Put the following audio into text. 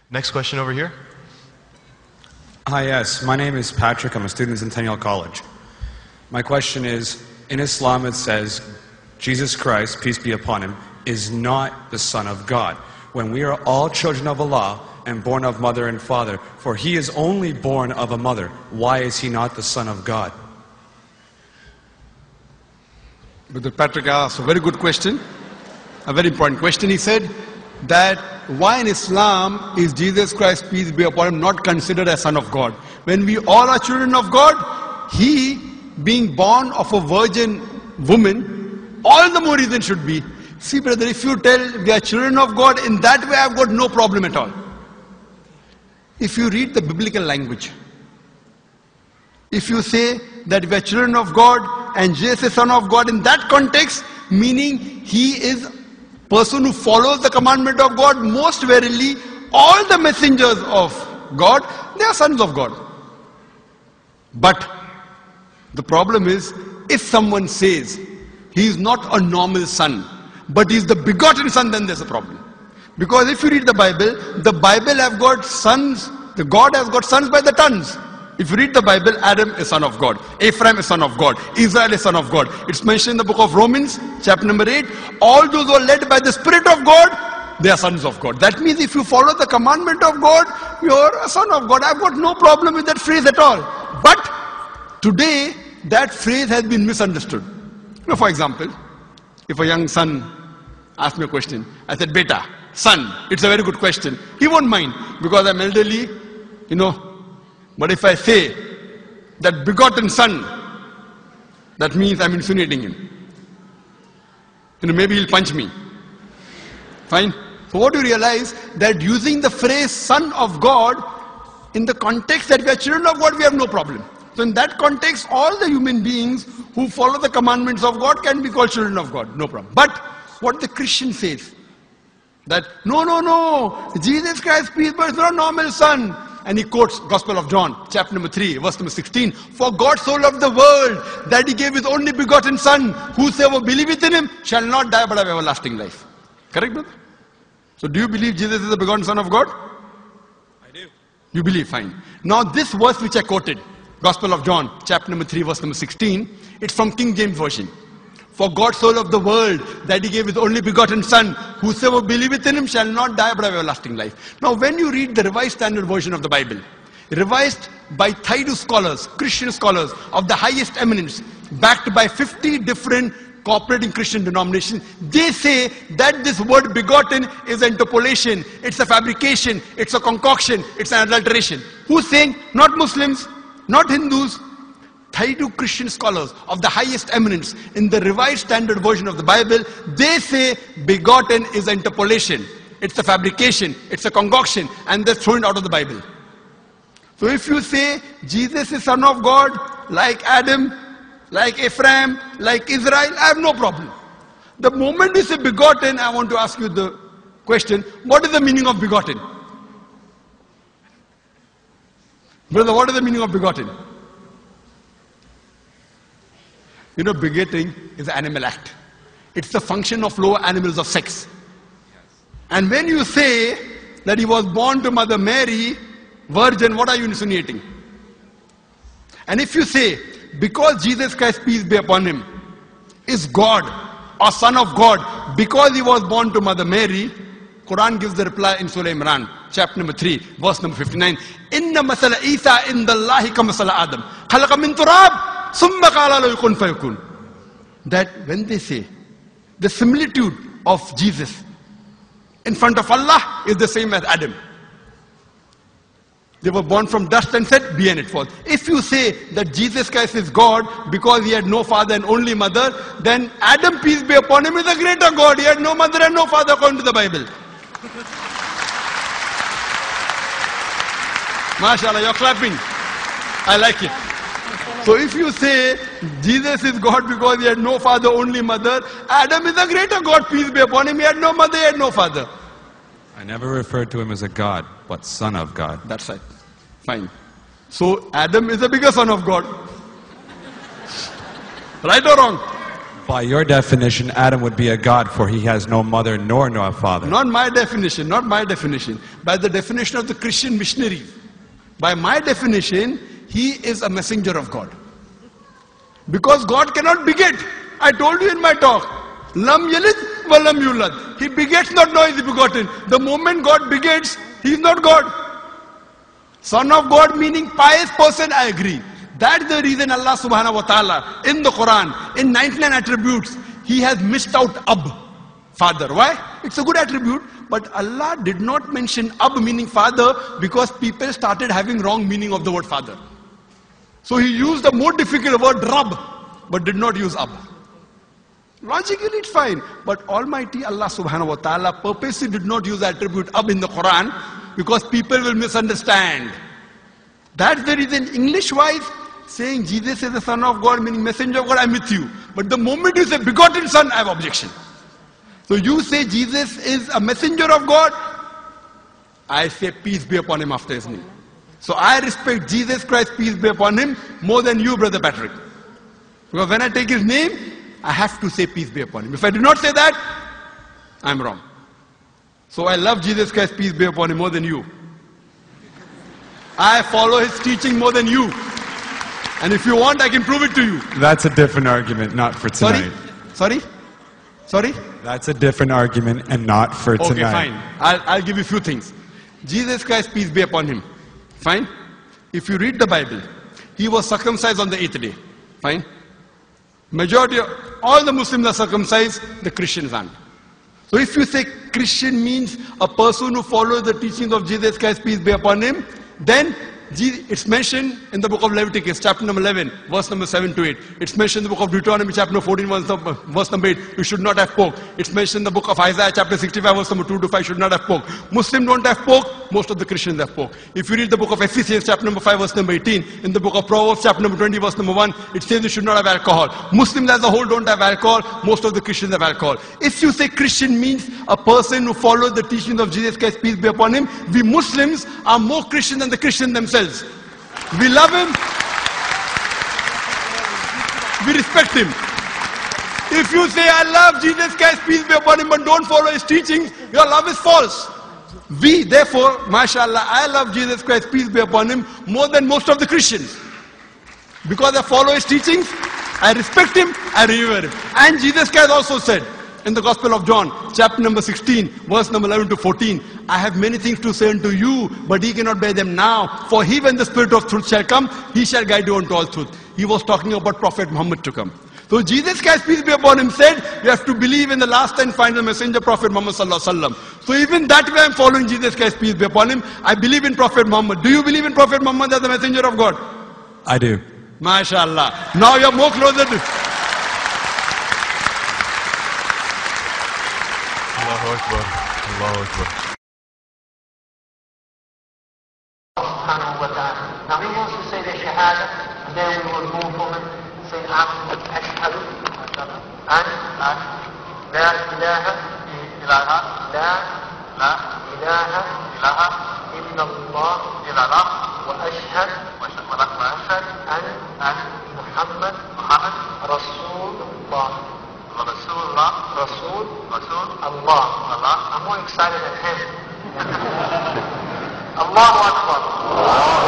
Next question over here. Hi, yes. My name is Patrick. I'm a student at Centennial College. My question is, in Islam it says, Jesus Christ, peace be upon him, is not the Son of God. When we are all children of Allah and born of mother and father, for he is only born of a mother, why is he not the Son of God? Brother Patrick asked a very good question, a very important question. He said that why in Islam is Jesus Christ, peace be upon him, not considered as Son of God? When we all are children of God, he being born of a virgin woman, all the more reason should be. See brother, if you tell we are children of God, in that way I've got no problem at all. If you read the biblical language, if you say that we are children of God and Jesus is Son of God, in that context, meaning he is person who follows the commandment of God, most verily all the messengers of God, they are sons of God. But the problem is, if someone says he is not a normal son, but he is the begotten son, then there's a problem. Because if you read the Bible have got sons, the God has got sons by the tons. If you read the Bible, Adam is son of God, Ephraim is son of God, Israel is son of God. It's mentioned in the book of Romans, chapter number 8. All those who are led by the Spirit of God, they are sons of God. That means if you follow the commandment of God, you're a son of God. I've got no problem with that phrase at all. But today, that phrase has been misunderstood. You know, for example, if a young son asks me a question, I said, Beta, son, it's a very good question. He won't mind because I'm elderly, you know. But if I say that begotten son, that means I'm insinuating him. You know, maybe he'll punch me. Fine. So what do you realize? That using the phrase son of God, in the context that we are children of God, we have no problem. So in that context, all the human beings who follow the commandments of God can be called children of God. No problem. But what the Christian says, that no, Jesus Christ, peace, but it's not a normal son. And he quotes Gospel of John, chapter number 3, verse number 16. For God so loved the world that he gave his only begotten son. Whosoever believeth in him shall not die but have everlasting life. Correct, brother? So do you believe Jesus is the begotten son of God? I do. You believe, fine. Now this verse which I quoted, Gospel of John, chapter number 3, verse number 16, it's from King James Version. For God so loved the world that he gave his only begotten son. Whosoever believeth in him shall not die but have everlasting life. Now when you read the Revised Standard Version of the Bible, revised by Thaidu scholars, Christian scholars of the highest eminence, backed by 50 different cooperating Christian denominations, they say that this word begotten is an interpolation, it's a fabrication, it's a concoction, it's an adulteration. Who's saying? Not Muslims, not Hindus. Thaidu Christian scholars of the highest eminence in the Revised Standard Version of the Bible, they say begotten is an interpolation, it's a fabrication, it's a concoction, and they're thrown out of the Bible. So if you say Jesus is Son of God, like Adam, like Ephraim, like Israel, I have no problem. The moment you say begotten, I want to ask you the question, what is the meaning of begotten? Brother, what is the meaning of begotten? You know, begetting is an animal act. It's the function of lower animals of sex. And when you say that he was born to Mother Mary, virgin, what are you insinuating? And if you say, because Jesus Christ, peace be upon him, is God or Son of God, because he was born to Mother Mary, Quran gives the reply in Surah Imran, chapter number 3, verse number 59. Inna masala Isa indallahi ka masala Adam. Khalaqa min turab. That when they say the similitude of Jesus in front of Allah is the same as Adam. They were born from dust and said, be and it was. If you say that Jesus Christ is God because he had no father and only mother, then Adam, peace be upon him, is a greater God. He had no mother and no father according to the Bible. MashaAllah, you're clapping. I like it. So if you say Jesus is God because he had no father, only mother, Adam is a greater God, peace be upon him. He had no mother, he had no father. I never referred to him as a God, but Son of God. That's right. Fine. So Adam is a bigger son of God. Right or wrong? By your definition, Adam would be a god, for he has no mother nor no father. Not my definition, not my definition. By the definition of the Christian missionary. By my definition, he is a messenger of God. Because God cannot beget. I told you in my talk. Lam yalid wa lam yulad. He begets not, nor is he begotten. The moment God begets, he is not God. Son of God meaning pious person, I agree. That's the reason Allah subhanahu wa ta'ala in the Quran, in 99 attributes, he has missed out Ab, father. Why? It's a good attribute, but Allah did not mention Ab meaning father because people started having wrong meaning of the word father. So he used the more difficult word Rab, but did not use Ab. Logically it's fine, but Almighty Allah subhanahu wa ta'ala purposely did not use the attribute Ab in the Quran because people will misunderstand. That's the reason English-wise, saying Jesus is the Son of God, meaning messenger of God, I'm with you. But the moment you say begotten Son, I have objection. So you say Jesus is a messenger of God, I say peace be upon him after his name. So I respect Jesus Christ, peace be upon him, more than you, Brother Patrick. Because when I take his name, I have to say peace be upon him. If I do not say that, I'm wrong. So I love Jesus Christ, peace be upon him, more than you. I follow his teaching more than you. And if you want, I can prove it to you. That's a different argument, not for tonight. Sorry? That's a different argument and not for tonight. Okay, fine. I'll give you a few things. Jesus Christ, peace be upon him. Fine? If you read the Bible, he was circumcised on the 8th day. Fine? Majority of all the Muslims are circumcised, the Christians aren't. So if you say Christian means a person who follows the teachings of Jesus Christ, peace be upon him, then it's mentioned in the book of Leviticus, chapter number 11, verse number 7 to 8. It's mentioned in the book of Deuteronomy, chapter number 14, verse number 8. You should not have pork. It's mentioned in the book of Isaiah, chapter 65, verse number 2 to 5. Should not have pork. Muslims don't have pork. Most of the Christians have pork. If you read the book of Ephesians, chapter number 5, verse number 18, in the book of Proverbs, chapter number 20, verse number 1, it says you should not have alcohol. Muslims as a whole don't have alcohol. Most of the Christians have alcohol. If you say Christian means a person who follows the teachings of Jesus Christ, peace be upon him, we Muslims are more Christian than the Christians themselves. We love him. We respect him. If you say, I love Jesus Christ, peace be upon him, but don't follow his teachings, your love is false. We, therefore, mashallah, I love Jesus Christ, peace be upon him, more than most of the Christians. Because I follow his teachings, I respect him, I revere him. And Jesus Christ also said, in the Gospel of John, chapter number 16, verse number 11 to 14, I have many things to say unto you, but ye cannot bear them now. For he, when the Spirit of truth shall come, he shall guide you unto all truth. He was talking about Prophet Muhammad to come. So Jesus Christ, peace be upon him, said, you have to believe in the last and final messenger, Prophet Muhammad sallallahu alaihi wasallam. So even that way I'm following Jesus Christ, peace be upon him. I believe in Prophet Muhammad. Do you believe in Prophet Muhammad as the messenger of God? I do. MashaAllah. Now you're more closer to... Allahu Akbar. Allahu Akbar. Now he wants to say the Shahada, and then we will move on and say Ashhadu an la ilaha illallah wa ashhad an Muhammad Rasulullah. Rasul Allah. I'm more excited than him. Allahu Akbar.